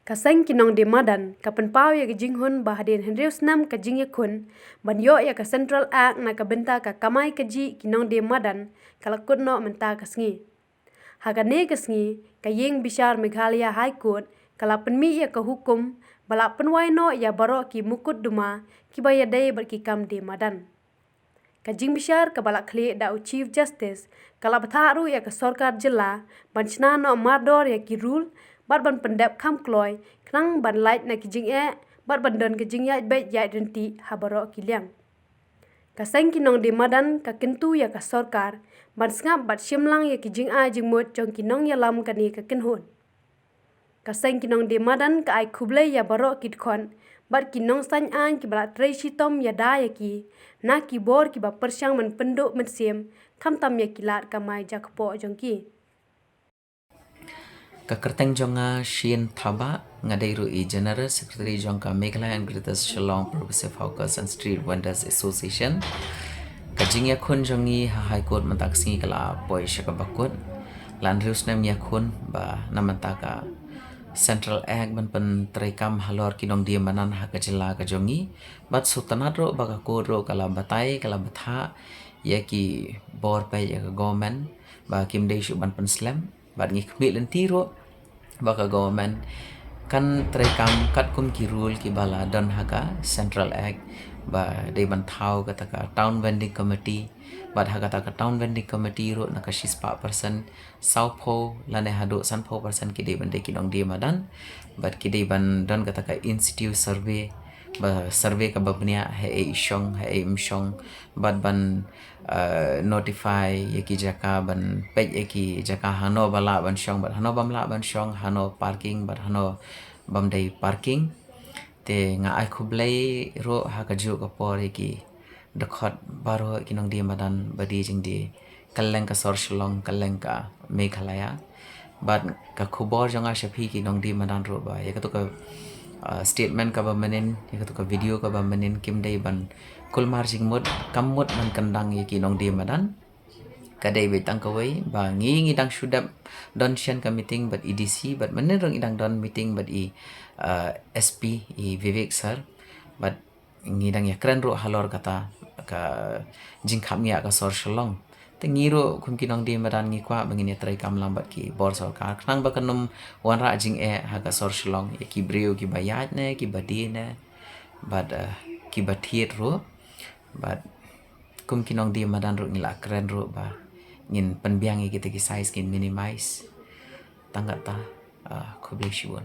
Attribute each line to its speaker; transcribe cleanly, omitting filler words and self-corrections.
Speaker 1: Kaseng kinong de madan kapen pau ya gijing hun bahadin Henrius nam kajing ya kun ban yo ya ka Central Act na kabenta ka kamai kaji kinong de madan kalakut no menta kasngi. Hagane kasngi kayeng bishar Meghalaya High Court kala penmi ya ka hukum balak penwai no ya baro ki mukut duma ki baya day berkikam de madan. Kajing bishar ka balak kli da Chief Justice kala batharu ya ka sorkar jilla ban chna no mardor ya ki rule bat ban pendap kam kloy knang ban light na kijing bat ban don kijing ya bet ya renti habaro kiliang. Kaseng kinong de madan ka kentu ya ka sorkar ban ngap bat shimlang ya kijing jingmut jong kinong ya lam kani ka kenhun. Kaseng kinong de madan ka ai kuble ya baro kit kon bat kinong san ki bala tracy tom ya da ya ki na ki bor ki ba persyang men penduk men sim kam tam ya kilat kamai jakpo jong ki.
Speaker 2: Kakerteng jonga Shin Thaba ngadairu General Secretary jongka Meghalaya and Greater Shillong Progressive Hawkers and Street Vendors Association kajing yakun jongi High Court mentaksi kala boy syakabakut lan rius nam yakun ba namantaka Central Act ban pen terekam halor kinong dia manan hakajela kajongi bat sutanadro baka kodro kala batai kala batha yaki bor pe ya government ba kimdei shu ban pen slam bat ngi kmi lentiro baka government kan terekam kat kum ki rule ki bala don haka Central Act ba de ban thau kataka town vending committee bat haka taka town vending committee ro nakasis pa person saupo lane hado sanpo person ki de ban de kinong dia madan bat ki de ban don kataka institute survey ba survey ka babnia he ishong he imshong bat ban notify yaki jaka ban pej yaki jaka hano bala ban shong bat hano bamla ban shong hano parking bat hano bamdai parking te nga ai khublai ro hakaju ka por yaki dekhot baro kinong dia madan badi jing di kaleng ka sor shlong kaleng ka Meghalaya bat ka khubor jonga shapi kinong dia madan ro ba yakatu ka statement ka bamanin yakatu ka video ka bamanin kimdai ban kulmar jingmut kamut man kandang yaki nong dia madan kadai betang kawai ba ngi dang shudap don shan ka meeting but EDC but manin rong idang don meeting but SP Vivek sir but ngi dang ya kren ro halor kata ka jingkhap ngi ka sor shalong te ngiro kum kinong dia madan ngi kwa bangin ya trai kam lambat ki bor sarkar knang ba kanum wanra jing ha ka sor shalong ki brio ki bayat ne ki badi ne but ki bathiet ro but kum kinong dia madan ro ngila keren ro ba ngin penbiang kita ki size ngin minimize tanggat ta kublai shiwon